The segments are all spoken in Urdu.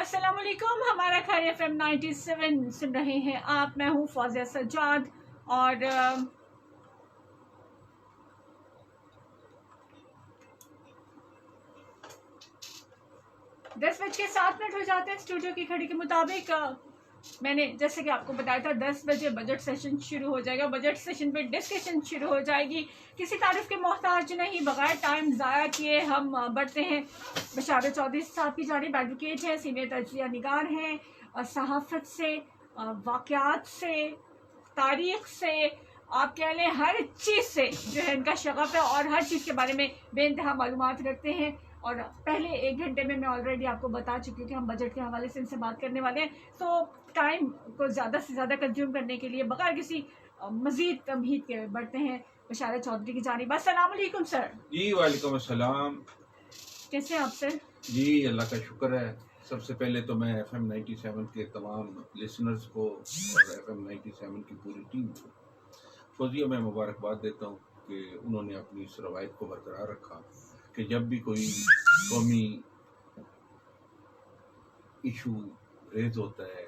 السلام علیکم، ہمارا خیر FM 97 سن رہے ہیں آپ. میں ہوں فوزیہ سجاد اور 10:07 ہو جاتے ہیں اسٹوڈیو کی گھڑی کے مطابق. میں نے جیسے کہ آپ کو بتایا تھا 10 بجے بجٹ سیشن شروع ہو جائے گا. بجٹ سیشن پہ ڈسکشن شروع ہو جائے گی. کسی تعارف کے محتاج نہیں، بغیر ٹائم ضائع کیے ہم بڑھتے ہیں. بشارت چودھری صاحب کی جانب ایڈوکیٹ ہیں، سینئر تجزیہ نگار ہیں، اور صحافت سے، واقعات سے، تاریخ سے، آپ کہہ لیں ہر چیز سے جو ہے ان کا شغف ہے، اور ہر چیز کے بارے میں بے انتہا معلومات رکھتے ہیں. اور پہلے 1 گھنٹے میں آلریڈی آپ کو بتا چکی ہوں کہ ہم بجٹ کے حوالے سے ان سے بات کرنے والے ہیں. تو ٹائم کو زیادہ سے زیادہ کنزیوم کرنے کے لیے بغیر کسی مزید تمہید کے بڑھتے ہیں بشارت چودھری کی جانب. السلام علیکم سر. جی وعلیکم السلام. کیسے ہیں آپ سر؟ جی اللہ کا شکر ہے. سب سے پہلے تو میں FM 97 کے تمام لسنرز کو اور FM 97 کی پوری ٹیم کو فوزیہ میں مبارکباد دیتا ہوں کہ انہوں نے اپنی اس روایت کو برقرار رکھا کہ جب بھی کوئی قومی ایشو ریز ہوتا ہے،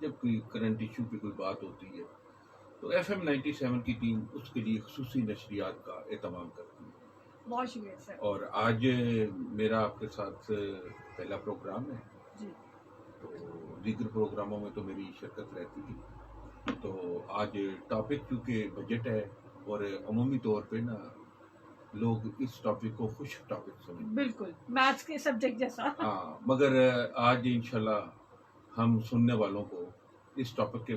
جب کوئی کرنٹ ایشو پہ کوئی بات ہوتی ہے، تو FM 97 کی ٹیم اس کے لیے خصوصی نشریات کا اہتمام کرتی ہے. بہت شکریہ سر. اور آج میرا آپ کے ساتھ پہلا پروگرام ہے جی. تو دیگر پروگراموں میں تو میری شرکت رہتی ہے. تو آج ٹاپک کیونکہ بجٹ ہے اور عمومی طور پہ نا لوگ اس ٹاپک کو خشک ٹاپک سمجھتے ہیں. بالکل میتھس کے سبجیکٹ جیسا. ہاں، مگر آج انشاءاللہ ہم سننے والوں کو اس ٹاپک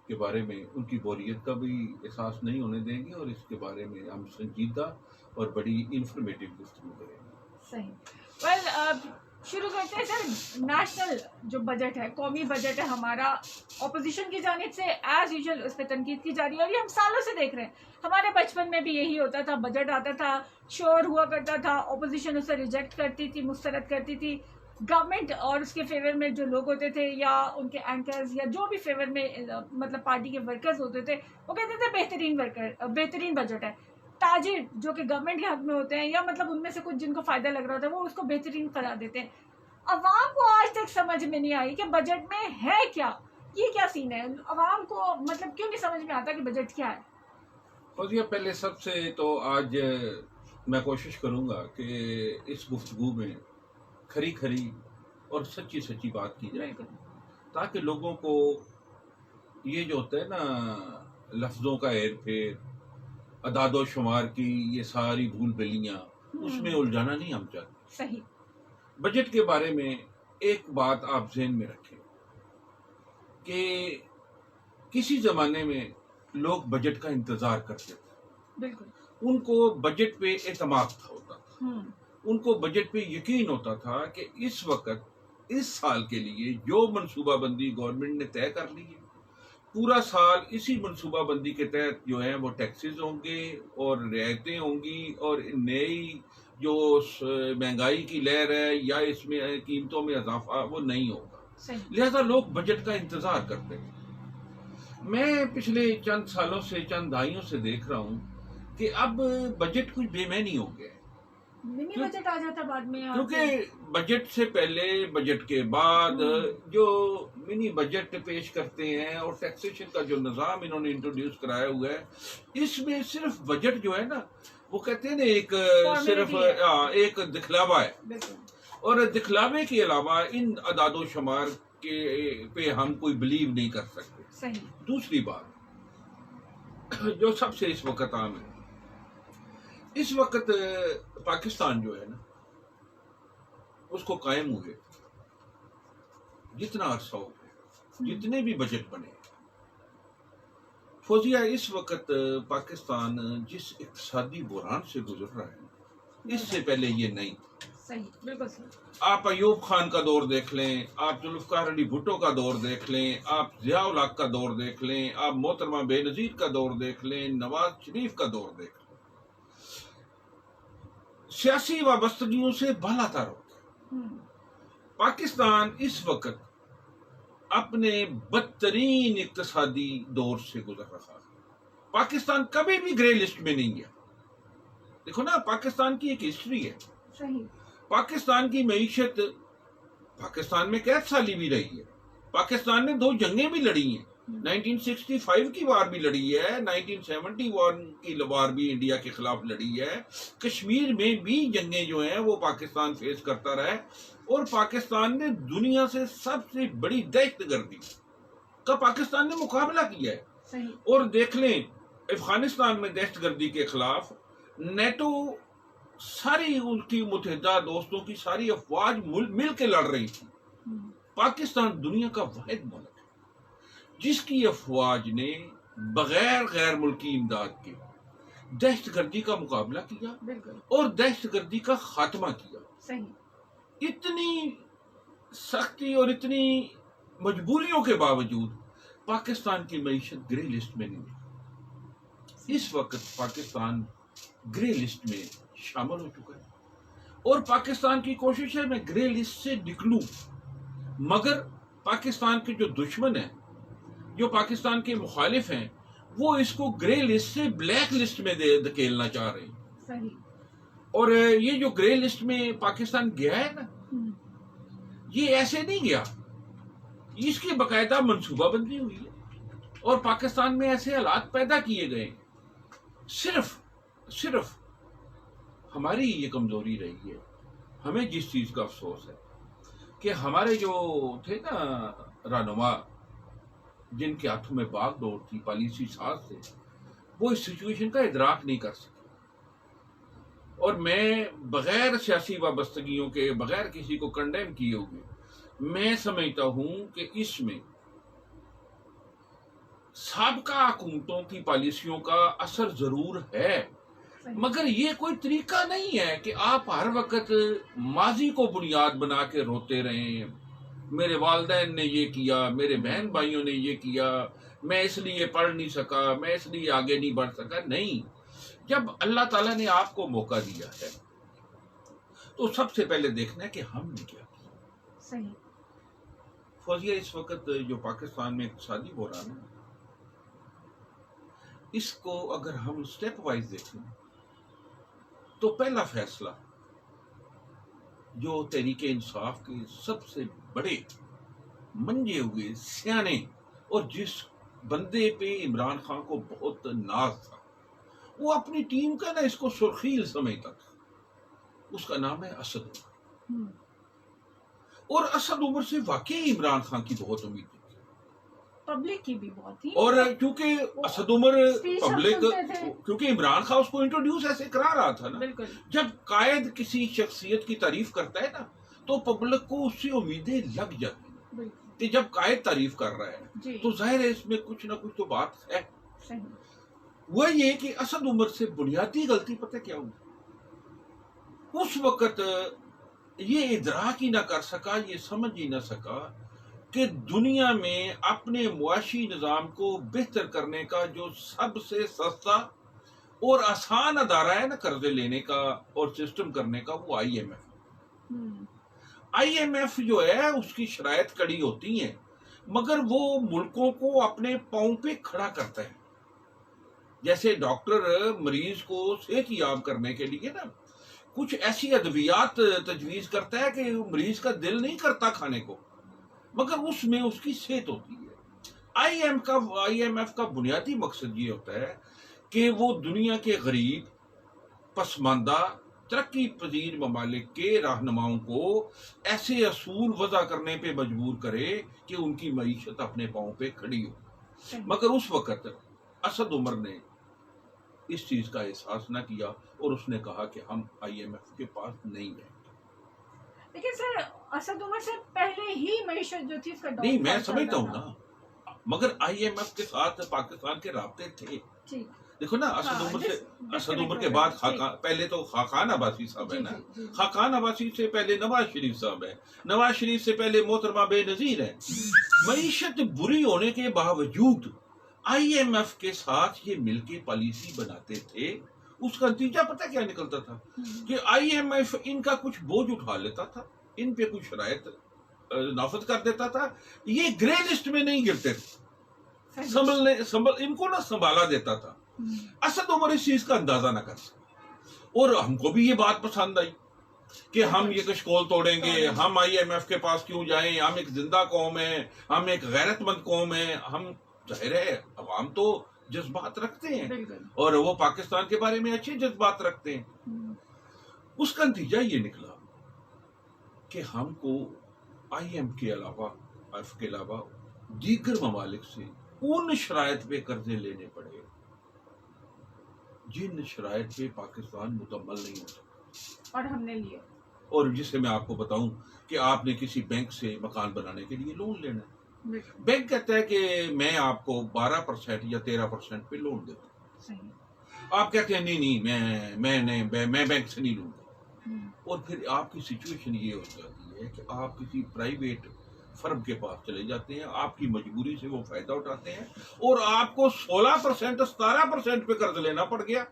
کے بارے میں ان کی بوریت کا بھی احساس نہیں ہونے دیں گے، اور اس کے بارے میں ہم سنجیدہ اور بڑی انفارمیٹیو گفتگو کریں گے. صحیح. ویل شروع کرتے ہیں سر. نیشنل جو بجٹ ہے، قومی بجٹ ہے ہمارا، اپوزیشن کی جانب سے ایز یوزول اس پہ تنقید کی جا رہی ہے، اور یہ ہم سالوں سے دیکھ رہے ہیں. ہمارے بچپن میں بھی یہی ہوتا تھا، بجٹ آتا تھا، شور ہوا کرتا تھا، اپوزیشن اسے ریجیکٹ کرتی تھی، مسترد کرتی تھی. گورنمنٹ اور اس کے فیور میں جو لوگ ہوتے تھے یا ان کے اینکرز یا جو بھی فیور میں مطلب پارٹی کے ورکرز ہوتے تھے، وہ کہتے تھے بہترین بجٹ ہے. تاجر جو کہ گورنمنٹ کے حق میں ہوتے ہیں یا مطلب ان میں سے کچھ جن کو فائدہ لگ رہا ہوتا ہے، وہ اس کو بہترین قرار دیتے ہیں. عوام کو آج تک سمجھ میں نہیں آئی کہ بجٹ میں ہے کیا، یہ کیا سین ہے. عوام کو مطلب کیوں نہیں سمجھ میں آتا کہ بجٹ کیا ہے؟ فوزیہ پہلے سب سے تو آج میں کوشش کروں گا کہ اس گفتگو میں کھری اور سچی بات کی جائے، تاکہ لوگوں کو یہ جو ہوتا ہے نا لفظوں کا ہیر پھیر، اعداد و شمار کی یہ ساری بھول بلیاں، اس میں الجھانا نہیں ہم چاہتے. صحیح. بجٹ کے بارے میں ایک بات آپ ذہن میں رکھیں کہ کسی زمانے میں لوگ بجٹ کا انتظار کرتے تھے. بالکل. ان کو بجٹ پہ اعتماد ہوتا تھا، ان کو بجٹ پہ یقین ہوتا تھا کہ اس وقت اس سال کے لیے جو منصوبہ بندی گورنمنٹ نے طے کر لی ہے، پورا سال اسی منصوبہ بندی کے تحت جو ہے وہ ٹیکسز ہوں گے اور رعایتیں ہوں گی، اور نئی جو مہنگائی کی لہر ہے یا اس میں قیمتوں میں اضافہ وہ نہیں ہوگا. لہذا لوگ بجٹ کا انتظار کرتے ہیں. میں پچھلے چند سالوں سے، چند دہائیوں سے دیکھ رہا ہوں کہ اب بجٹ کچھ بے معنی ہو گیا ہے. منی بجٹ آ جاتا بعد میں، کیونکہ بجٹ سے پہلے، بجٹ کے بعد جو منی بجٹ پیش کرتے ہیں اور ٹیکسیشن کا جو نظام انہوں نے انٹروڈیوس کرایا ہوا ہے، اس میں صرف بجٹ جو ہے نا وہ کہتے ہیں نا ایک صرف ایک دکھلاوا ہے، اور دکھلاوے کے علاوہ ان اعداد و شمار کے پہ ہم کوئی بلیو نہیں کر سکتے. صحیح. دوسری بات جو سب سے اس وقت عام ہے، اس وقت پاکستان جو ہے نا اس کو قائم ہوئے جتنا عرصہ ہو گیا، جتنے بھی بجٹ بنے، فوزیہ اس وقت پاکستان جس اقتصادی بحران سے گزر رہا ہے، اس سے پہلے یہ نہیں تھا. صحیح. بالکل صحیح. آپ ایوب خان کا دور دیکھ لیں، آپ ذوالفقار علی بھٹو کا دور دیکھ لیں، آپ ضیاء الحق کا دور دیکھ لیں، آپ محترمہ بے نظیر کا دور دیکھ لیں، نواز شریف کا دور دیکھ لیں. سیاسی وابستگیوں سے بالا تر ہو گیا. پاکستان اس وقت اپنے بدترین اقتصادی دور سے گزر رہا ہے. پاکستان کبھی بھی گرے لسٹ میں نہیں گیا. دیکھو نا، پاکستان کی ایک ہسٹری ہے. صحیح. پاکستان کی معیشت پاکستان میں قید سالی بھی رہی ہے، پاکستان نے 2 جنگیں بھی لڑی ہیں، 1965 کی وار بھی لڑی ہے، 1971 کی وار بھی انڈیا کے خلاف لڑی ہے، کشمیر میں بھی جنگیں جو ہیں وہ پاکستان فیس کرتا رہا ہے، اور پاکستان نے دنیا سے سب سے بڑی دہشت گردی کا پاکستان نے مقابلہ کیا ہے۔ صحیح۔ اور دیکھ لیں افغانستان میں دہشت گردی کے خلاف نیٹو ساری ان کی متحدہ دوستوں کی ساری افواج مل کے لڑ رہی تھی۔ پاکستان دنیا کا واحد ملک ہے جس کی افواج نے بغیر غیر ملکی امداد کے دہشت گردی کا مقابلہ کیا بالکل، اور دہشت گردی کا خاتمہ کیا۔ صحیح۔ اتنی سختی اور اتنی مجبوریوں کے باوجود پاکستان کی معیشت گرے لسٹ میں نہیں ہے۔ اس وقت پاکستان گرے لسٹ میں شامل ہو چکا ہے اور پاکستان کی کوشش ہے میں گرے لسٹ سے نکلوں، مگر پاکستان کے جو دشمن ہیں، جو پاکستان کے مخالف ہیں، وہ اس کو گرے لسٹ سے بلیک لسٹ میں دھکیلنا چاہ رہے ہیں۔ صحیح۔ اور یہ جو گرے لسٹ میں پاکستان گیا ہے نا، یہ ایسے نہیں گیا، اس کی باقاعدہ منصوبہ بندی ہوئی ہے اور پاکستان میں ایسے حالات پیدا کیے گئے ہیں۔ صرف ہماری یہ کمزوری رہی ہے، ہمیں جس چیز کا افسوس ہے کہ ہمارے جو تھے نا رہنما، جن کے ہاتھوں میں باغ ڈور تھی، پالیسی ساز تھے، وہ اس سچویشن کا ادراک نہیں کر سکے۔ اور میں بغیر سیاسی وابستگیوں کے، بغیر کسی کو کنڈیم کیے ہوئے، میں سمجھتا ہوں کہ اس میں سابقہ حکومتوں کی پالیسیوں کا اثر ضرور ہے، مگر یہ کوئی طریقہ نہیں ہے کہ آپ ہر وقت ماضی کو بنیاد بنا کے روتے رہیں، میرے والدین نے یہ کیا، میرے بہن بھائیوں نے یہ کیا، میں اس لیے پڑھ نہیں سکا، میں اس لیے آگے نہیں بڑھ سکا۔ نہیں، جب اللہ تعالیٰ نے آپ کو موقع دیا ہے تو سب سے پہلے دیکھنا ہے کہ ہم نے کیا کیا۔ صحیح۔ فوزیہ، اس وقت جو پاکستان میں اقتصادی بحران ہے، اس کو اگر ہم سٹیپ وائز دیکھیں تو پہلا فیصلہ جو تحریک انصاف کے سب سے بڑے منجے ہوئے سیانے اور جس بندے پہ عمران خان کو بہت ناز تھا، وہ اپنی ٹیم کا نا اس کو سرخیل سمجھتا تھا، اس کا نام ہے اسد عمر۔ اور اسد عمر سے واقعی عمران خان کی بہت امید تھی، پبلک کی بھی بہت تھی، اور کیونکہ اسد عمر پبلک، کیونکہ عمران خان اس کو انٹروڈیوس ایسے کرا رہا تھا نا، جب قائد کسی شخصیت کی تعریف کرتا ہے نا تو پبلک کو اس سے امیدیں لگ جاتی ہیں کہ جب قائد تعریف کر رہا ہے تو ظاہر ہے اس میں کچھ نہ کچھ تو بات ہے۔ وہ یہ کہ اسد عمر سے بنیادی غلطی پتہ کیا ہوئی، اس وقت یہ ادراک ہی نہ کر سکا، یہ سمجھ ہی نہ سکا کہ دنیا میں اپنے معاشی نظام کو بہتر کرنے کا جو سب سے سستا اور آسان ادارہ ہے نا قرضے لینے کا اور سسٹم کرنے کا، وہ I M F. I M F جو ہے اس کی شرائط کڑی ہوتی ہیں، مگر وہ ملکوں کو اپنے پاؤں پہ کھڑا کرتا ہے۔ جیسے ڈاکٹر مریض کو صحت یاب کرنے کے لیے نا کچھ ایسی ادویات تجویز کرتا ہے کہ مریض کا دل نہیں کرتا کھانے کو، مگر اس میں اس کی صحت ہوتی ہے۔ آئی ایم ایف کا بنیادی مقصد یہ ہوتا ہے کہ وہ دنیا کے غریب، پسماندہ، ترقی پذیر ممالک کے رہنماؤں کو ایسے اصول وضع کرنے پہ مجبور کرے کہ ان کی معیشت اپنے پاؤں پہ کھڑی ہو۔ مگر اس وقت اسد عمر نے اس چیز کا احساس نہ کیا اور اس نے کہا کہ ہم آئی ایم ایف کے پاس نہیں جائیں گے۔ لیکن سر اسد عمر سے پہلے ہی معیشت جو تھی اس کا نہیں، میں سمجھتا ہوں نا، مگر آئی ایم ایف کے ساتھ پاکستان کے رابطے تھے۔ دیکھو نا، اسد عمر کے بعد پہلے تو خاقان عباسی صاحب ہے نا، خاقان عباسی سے پہلے نواز شریف صاحب ہے، نواز شریف سے پہلے محترمہ بے نظیر ہے۔ معیشت بری ہونے کے باوجود آئی ایم ایف کے ساتھ یہ مل کے پالیسی بناتے تھے۔ اس کا نتیجہ پتہ کیا نکلتا تھا کہ آئی ایم ایف ان کا کچھ بوجھ اٹھا لیتا تھا، ان پہ کچھ شرائط نافذ کر دیتا تھا، یہ گرے لسٹ میں نہیں گرتے تھے، ان کو نہ سنبھالا دیتا تھا۔ اسد عمر اس چیز کا اندازہ نہ کر سکا اور ہم کو بھی یہ بات پسند آئی کہ ہم یہ کشکول توڑیں گے, ہم IMF کے پاس کیوں جائیں, ہم ایک زندہ قوم ہیں, ہم ایک غیرت مند قوم ہیں. ہم ظاہر ہے عوام تو جذبات رکھتے ہیں اور وہ پاکستان کے بارے میں اچھے جذبات رکھتے ہیں. اس کا نتیجہ یہ نکلا کہ ہم کو IMF کے علاوہ دیگر ممالک سے ان شرائط پہ قرضے لینے پڑے جن شرائط پہ پاکستان مکمل نہیں ہو سکتا, اور ہم نے لیے, اور جس سے میں آپ کو بتاؤں کہ آپ نے کسی بینک سے مکان بنانے کے لیے لون لینا ہے, بینک کہتا ہے کہ میں آپ کو 12% یا 13% پہ لون دیتا ہوں, آپ کہتے ہیں نہیں میں بینک سے نہیں لوں گا, اور پھر آپ کی سچویشن یہ ہو جاتی ہے کہ آپ کسی پرائیویٹ فرم کے پاس چلے جاتے ہیں, آپ کی مجبوری سے وہ فائدہ اٹھاتے ہیں اور آپ کو 16% 17% پہ قرض لینا پڑ گیا,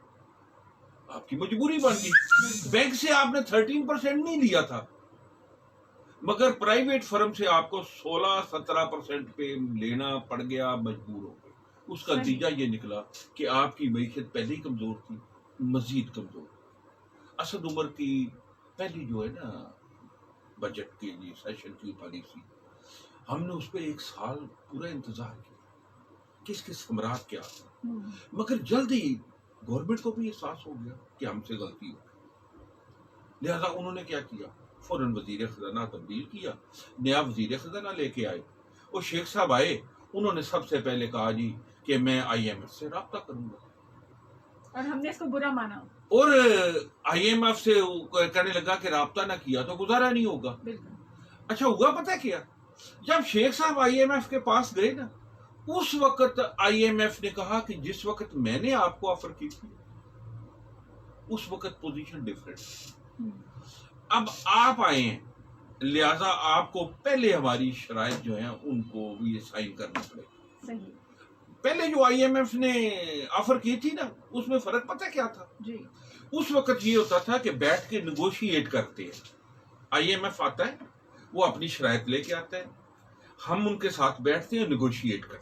آپ کی مجبوری بن گئی. بینک سے آپ نے 13% نہیں لیا تھا, مگر پرائیویٹ فرم سے آپ کو 16-17% پہ لینا پڑ گیا, مجبور ہو گئے. اس کا نتیجہ یہ نکلا کہ آپ کی معیشت پہلے ہی کمزور تھی, مزید کمزور. اسد عمر کی پہلی جو ہے نا بجٹ کے لیے سیشن کی پالیسی, ہم نے اس پہ 1 سال پورا انتظار کیا کہ اس کے ثمرات کیا تھے, مگر جلد ہی گورنمنٹ کو بھی احساس ہو گیا کہ ہم سے غلطی ہو گئی. لہذا انہوں نے کیا کیا, فوراً وزیر خزانہ تبدیل کیا, نیا وزیر خزانہ لے کے آئے, اور شیخ صاحب آئے, انہوں نے سب سے پہلے کہا جی کہ میں IMF سے رابطہ کروں گا, اور ہم نے اس کو برا مانا, اور IMF سے کہنے لگا کہ رابطہ نہ کیا تو گزارا نہیں ہوگا. اچھا ہوا پتہ کیا, جب شیخ صاحب IMF کے پاس گئے نا, اس وقت IMF نے کہا کہ جس وقت میں نے آپ کو آفر کی تھی اس وقت پوزیشن ڈیفرنٹ, اب آپ آئے ہیں لہذا آپ کو پہلے ہماری شرائط جو ہیں ان کو بھی سائن کرنا پڑے. پہلے جو IMF نے آفر کی تھی نا, اس میں فرق پتہ کیا تھا جی, اس وقت یہ ہوتا تھا کہ بیٹھ کے نیگوشیٹ کرتے ہیں, IMF آتا ہے, وہ اپنی شرائط لے کے آتا ہے, ہم ان کے ساتھ بیٹھتے ہیں, نیگوشیٹ کرتے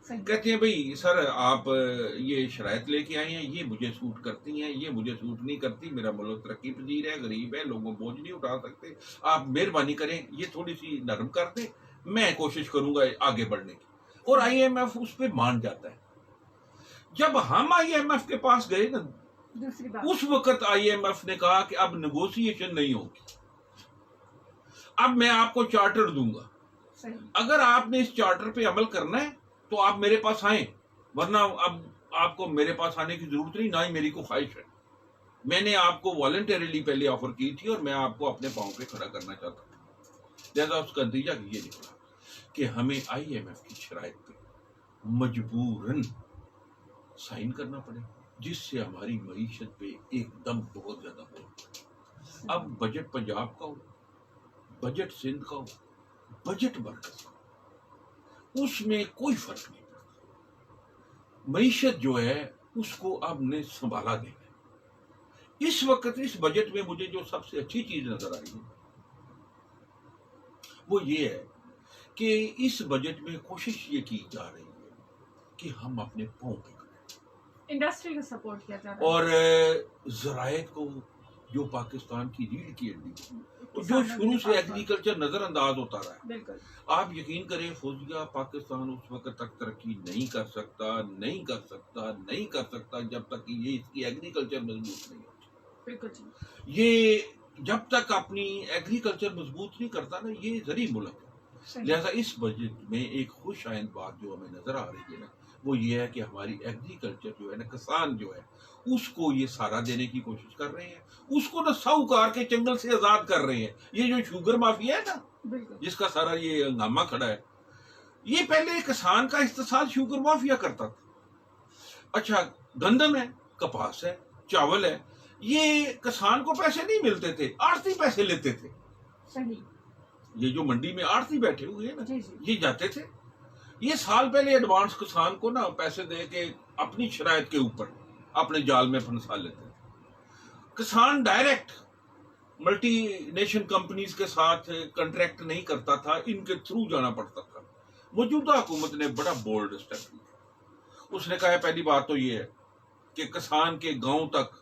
ہیں, کہتے ہیں بھئی سر آپ یہ شرائط لے کے آئے ہیں, یہ مجھے سوٹ کرتی ہیں, یہ مجھے سوٹ نہیں کرتی, میرا ملک ترقی پذیر ہے, غریب ہے, لوگوں بوجھ نہیں اٹھا سکتے, آپ مہربانی کریں یہ تھوڑی سی نرم کر دیں, میں کوشش کروں گا آگے بڑھنے کی. اور IMF اس پہ مان جاتا ہے. جب ہم IMF کے پاس گئے نا, اس وقت IMF نے کہا کہ اب نیگوسیشن نہیں ہوگی, اب میں آپ کو چارٹر دوں گا, اگر آپ نے اس چارٹر پہ عمل کرنا ہے تو آپ میرے پاس آئیں, ورنہ اب آپ کو میرے پاس آنے کی ضرورت نہیں, نہ ہی میری کو خواہش ہے. میں نے آپ کو والنٹریلی پہلے آفر کی تھی اور میں آپ کو اپنے پاؤں پہ کھڑا کرنا چاہتا تھا. لہذا اس کا نتیجہ یہ نکلا کہ ہمیں IMF کی شرائط پہ مجبوراً سائن کرنا پڑے, جس سے ہماری معیشت پہ ایک دم بہت زیادہ ہو. اب بجٹ پنجاب کا ہو, بجٹ سندھ کا ہو, بجٹ مرکز کا ہو, اس میں کوئی فرق نہیں پڑتا. معیشت جو ہے اس کو اب نے سنبھالا دینا ہے. اس وقت اس بجٹ میں مجھے جو سب سے اچھی چیز نظر آئی ہے وہ یہ ہے کہ اس بجٹ میں کوشش یہ کی جا رہی ہے کہ ہم اپنے پاؤں پہ کریں, انڈسٹری کو سپورٹ کیا جا رہا ہے, اور ذرائع کو, جو پاکستان کی ریڑھ کی ہڈی جو شروع سے ایگریکلچر نظر انداز ہوتا رہا ہے. آپ یقین کریں فوزیہ, پاکستان اس وقت تک ترقی نہیں کر سکتا جب تک یہ اس کی ایگریکلچر مضبوط نہیں ہوتی. یہ جب تک اپنی ایگریکلچر مضبوط نہیں کرتا نا, یہ زرعی ملک ہے. لہذا اس بجٹ میں ایک خوش آئند بات جو ہمیں نظر آ رہی ہے نا, وہ یہ ہے کہ ہماری ایگریکلچر جو ہے نا, کسان جو ہے اس کو یہ سارا دینے کی کوشش کر رہے ہیں, اس کو نا ساہوکار کے چنگل سے آزاد کر رہے ہیں. یہ جو شوگر مافیا ہے نا, جس کا سارا یہ ہنگامہ کھڑا ہے, یہ پہلے کسان کا اقتصاد شوگر مافیا کرتا تھا. اچھا گندم ہے, کپاس ہے, چاول ہے, یہ کسان کو پیسے نہیں ملتے تھے, آڑتی پیسے لیتے تھے. یہ جو منڈی میں آڑتی بیٹھے ہوئے ہیں نا, یہ جاتے تھے, یہ سال پہلے ایڈوانس کسان کو نا پیسے دے کے اپنی شرائط کے اوپر اپنے جال میں پھنسا لیتے تھے. کسان ڈائریکٹ ملٹی نیشن کمپنیز کے ساتھ کنٹریکٹ نہیں کرتا تھا, ان کے تھرو جانا پڑتا تھا. موجودہ حکومت نے بڑا بولڈ اسٹیپ لیا. اس نے کہا ہے پہلی بات تو یہ ہے کہ کسان کے گاؤں تک,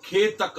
کھیت تک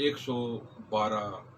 112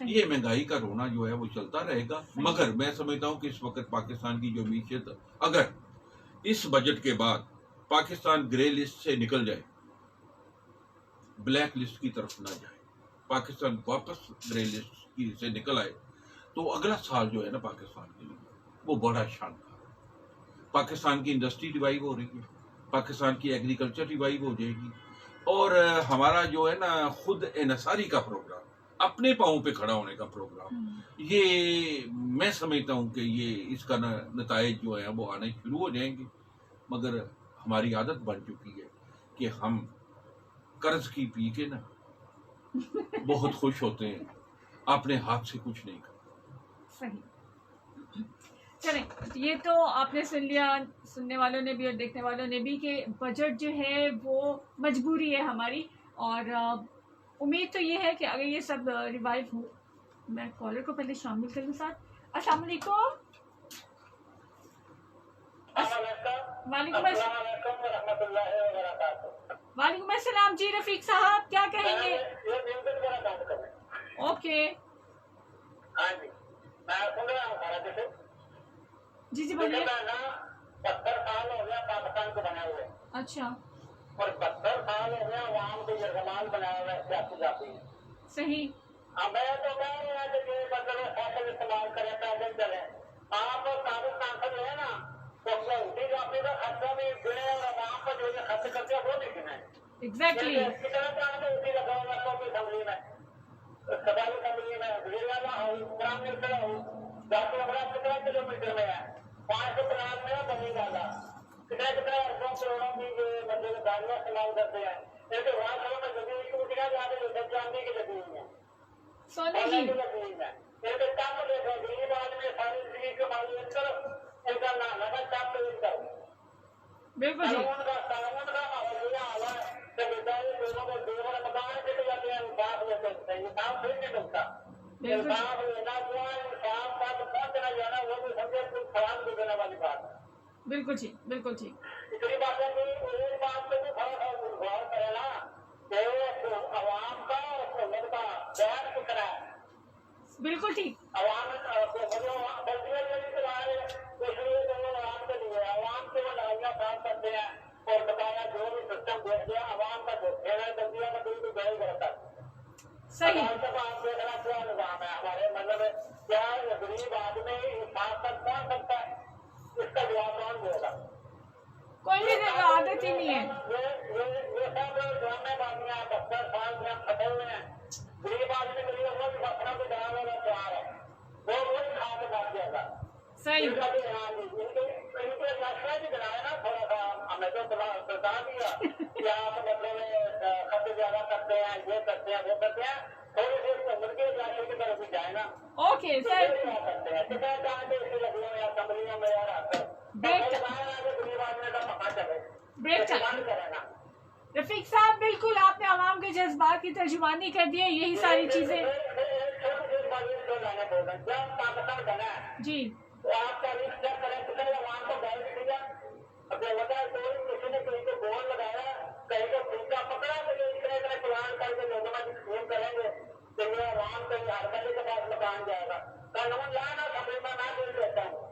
یہ مہنگائی کا رونا جو ہے وہ چلتا رہے گا. مگر میں سمجھتا ہوں کہ اس وقت پاکستان کی جو معیشت اگر اس بجٹ کے بعد پاکستان گرے لسٹ سے نکل جائے, بلیک لسٹ کی طرف نہ جائے, پاکستان واپس گرے لسٹ سے نکل آئے, تو اگلا سال جو ہے نا پاکستان کے لیے وہ بڑا شاندار ہے. پاکستان کی انڈسٹری ریوائیو ہو رہی ہے, پاکستان کی ایگریکلچر ریوائیو ہو جائے گی, اور ہمارا جو ہے نا خود انحصاری کا پروگرام, اپنے پاؤں پہ کھڑا ہونے کا پروگرام, یہ میں سمجھتا ہوں کہ یہ اس کا نتائج جو ہیں وہ آنے شروع ہو جائیں گے. مگر ہماری عادت بن چکی ہے کہ ہم قرض کی پی کے نا بہت خوش ہوتے ہیں, اپنے ہاتھ سے کچھ نہیں کرتے. صحیح. چلیں, یہ تو آپ نے سن لیا, سننے والوں نے بھی اور دیکھنے والوں نے بھی, کہ بجٹ جو ہے وہ مجبوری ہے ہماری, اور امید تو یہ ہے کہ اگر یہ سب ریوائیو ہو. میں کالر کو پہلے شامل کر لوں ساتھ. السلام علیکم. وعلیکم وعلیکم السلام. جی رفیق صاحب کیا کہیں گے؟ اوکے جی جی بولیے. 70 سال ہو گیا پاکستان کو بنا ہوئے. اچھا. اور 70 سال ہو گیا عوام کو یرغمال بنایا ہوا ہے سیاسی جاتی. صحیح. میں تو کہہ رہا ہوں کہ یہ مطلب سائیکل استعمال کریں, پیدل چلیں. آپ قابل سانسد ہے نا, تو اسی جاتی کا خرچہ بھی گنے اور عوام کو جو یہ خرچ کرتے ہیں وہ بھی گنے. ایگزیکٹلی. اس کی طرح چاہتے اسی لگا ہوا قومی اسمبلی میں, صدارتی اسمبلی میں, وزیر اعلیٰ ہو, پرائم منسٹر ہو, جاتے ہمارا کتنا کلو میٹر میں ہے, 550 میں بنی ڈالا, کتنے اربوں کروڑوں کی جو مطلب گاڑیاں استعمال کرتے ہیں. ایک وہاں سب میں لگی ہوئی ٹوٹیاں جاتے جو سب چاندی کی لگی ہوئی ہیں, سونے کی لگی ہوئی ہیں. ایک ٹپ دیکھو, غریب آدمی ساری زندگی کی مالی کرو, ان کا نام ہے ٹپ ایک کرو. بالکل جی. قانون کا ماحول یہ حال ہے کہ بیچارے لوگوں کو دو بڑے مکان چلے جاتے ہیں, انصاف لیتے ہیں. انصاف پھر نہیں ملتا. انصاف لینا ہوا, انصاف تک پہنچنا جانا وہ بھی سمجھے کچھ خراب بھی دینے والی بات ہے. بالکل ٹھیک, بالکل ٹھیک. اتنی بات ہے کہ ایک بات پہ بھی تھوڑا سا غور کرے نا کہ عوام کا اور حکومت کا بیان کس طرح ہے. بالکل ٹھیک. عوام بلدیاں نہیں چلا رہے, اس لیے تو وہ عوام کے لیے, عوام کے وہ لڑائیاں صاف کرتے ہیں اور بتایا جو بھی سسٹم دیکھ لیا عوام کا دیکھ لینا, بلدیاں کا کوئی بھی گاڑی کرتا ہے. صحیح. آپ دیکھنا کیا نظام ہے ہمارے, مطلب کیا غریب آدمی انصاف تک پہنچ سکتا ہے, اس کا جواب کون دے گا؟ کوئی نہیں دے گا, عادت ہی نہیں ہے. یہ سب ڈرامے بازیاں 70 سال سے ہم پھنسے ہوئے ہیں. غریب آدمی کے لیے وہ بھی فصلوں کو جانے والا تیار ہے, وہ وہی کھا کے بچ جائے گا. صحیح. ان کا بھی دھیان دیجیے, ان کے فیصلہ بھی بنایا نا تھوڑا سا, ہمیں تو بتا دیا کہ آپ مطلب خرچ زیادہ کرتے ہیں, یہ کرتے ہیں, وہ کرتے ہیں. تھوڑی سی حکومت کے فیصلے کی طرف بھی جائے نا. Okay sir. کیا کرتے ہیں کتنے جانتے اسی لگیوں میں اسمبلیوں میں یار آتے غریب آدمی کا پکا چلے بریک بند کرے نا. رفیق صاحب بالکل آپ نے عوام کے جذبات کی ترجمانی کر دی ہے, یہی ساری چیزیں. جب پاکستان بنا ہے جی تو آپ تاریخ چیک کریں, کتنے عوام کو گائڈ دیا. اب وجہ کوئی کسی نے کہیں کو گول لگایا, کہیں کو پھینکا پکڑا, تو یہ اتنے پلان کر کے لوگوں میں اسکیم کریں گے کہ یہ عوام سے ہر بندے کے پاس مکان جائے گا. قانون لانا سمجھ میں نہ دل دیتا ہوں,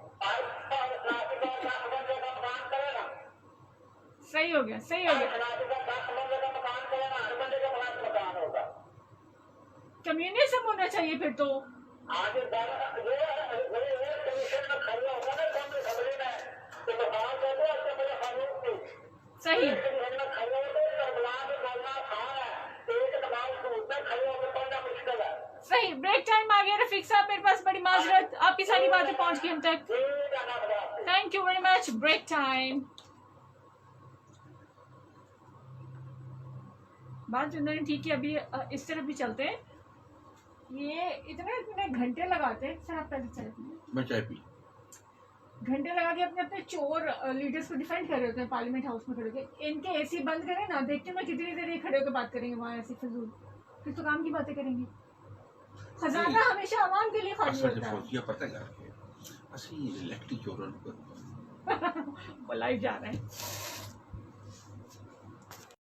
بندے کا مکان کرے نا. صحیح ہو گیا, صحیح ہو گیا. 10 بندے کا مکان کرے نا, ہر بندے کے پاس مکان ہوگا. کمیونزم ہونا چاہیے پھر تو. آج کمیشن میں کھڑا ہوگا نا کم اسمبلی میں, تو مثال دے دو اس سے بڑے قانون کی. صحیح. کمیشن میں کھڑے ہو تو کربلا میں بولنا آسان ہے, ایک دماغ سوٹ میں کھڑے ہو کے پڑھنا مشکل ہے. صحیح. بریک ٹائم آ گیا رفیق صاحب, میرے پاس بڑی معذرت, آپ کی ساری باتیں پہنچ گئی ہم تک. Thank you very much. Break time. بات انہوں نے ٹھیک کی, ابھی اس طرف بھی چلتے ہیں. یہ اتنے گھنٹے لگاتے ہیں سر, آپ پہلے چائے پیے, میں چائے پی, گھنٹے لگا کے اپنے چور لیڈرز کو ڈیفینڈ کر رہے ہوتے ہیں پارلیمنٹ ہاؤس میں کھڑے ہو کے. ان کے اے سی بند کریں نا, دیکھتے میں کتنی دیر یہ کھڑے ہو کے بات کریں گے وہاں ایسی فضول, پھر تو کام کی باتیں کریں گے. خزانہ ہمیشہ عوام کے لیے خالی ہوتا ہے. فوجیہ پتہ کیا اسی الیکٹرک چورن پر بلائی جا رہے ہیں.